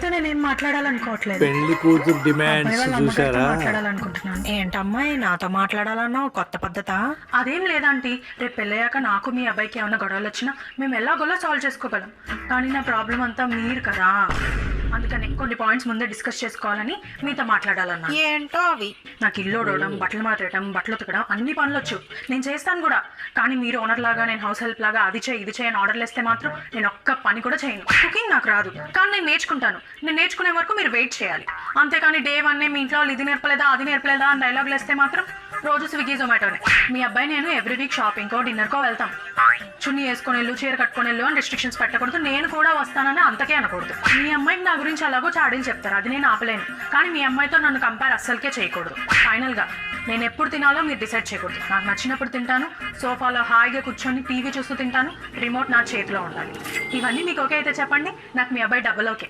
అబ్బాయితో నేనేం మాట్లాడాలనుకోవట్లేదు. పెళ్లి కూతురు అబ్బాయి డిమాండ్స్ వాళ్ళ అమ్మగారితో చూసారా? మాట్లాడాలనుకుంటున్నాను. ఏంటమ్మాయి నాతో మాట్లాడాలన్నావు? కొత్త పద్ధతా? అదేం లేదంటీ, రేపు పెళ్ళయ్యాక నాకు మీ అబ్బాయికి ఏమైనా గొడవలు వచ్చినా మేము ఎలాగోలా సాల్వ్ చేసుకోగలం. కానీ నా ప్రాబ్లం అంతా మీరు కదా, అందుకని కొన్ని పాయింట్స్ ముందే డిస్కస్ చేసుకోవాలని మీతో మాట్లాడాలన్నా. ఏంటో అవి. నాకు ఇల్లు ఓడవడం, బట్టలు మారేయడం, బట్టలు ఉతకడం అన్ని పనులు వచ్చు, నేను చేస్తాను కూడా. కానీ మీరు ఓనర్ లాగా, నేను హౌస్ హెల్ప్ లాగా అది చేయి ఇది చేయని ఆర్డర్లు ఇస్తే మాత్రం నేను ఒక్క పని కూడా చేయను. కుకింగ్ నాకు రాదు, కానీ నేను నేర్చుకుంటాను. నేను నేర్చుకునే వరకు మీరు వెయిట్ చేయాలి. అంతేకాని డే వన్ మీ ఇంట్లో వాళ్ళు ఇది నేర్పలేదా అది నేర్పలేదా అని డైలాగులు వేస్తే మాత్రం రోజు స్విగ్గీ జొమాటోనే. మీ అబ్బాయి నేను ఎవ్రీ వీక్ షాపింగ్కో డిన్నర్కో వెళ్తాం. చున్నీ వేసుకొని వెళ్ళు, చీర కట్టుకొని వెళ్ళు అని రెస్ట్రిక్షన్స్ పెట్టకూడదు. నేను కూడా వస్తానని అంతకే అనకూడదు. మీ అమ్మాయికి నా గురించి అలాగో చాడీలు చెప్తారు, అది నేను ఆపలేను. కానీ మీ అమ్మాయితో నన్ను కంపేర్ అస్సలకే చేయకూడదు. ఫైనల్గా నేను ఎప్పుడు తినాలో మీరు డిసైడ్ చేయకూడదు. నాకు నచ్చినప్పుడు తింటాను, సోఫాలో హాయిగా కూర్చొని టీవీ చూస్తూ తింటాను, రిమోట్ నా చేతిలో ఉండాలి. ఇవన్నీ మీకు ఓకే అయితే చెప్పండి, నాకు మీ అబ్బాయి డబల్ ఓకే.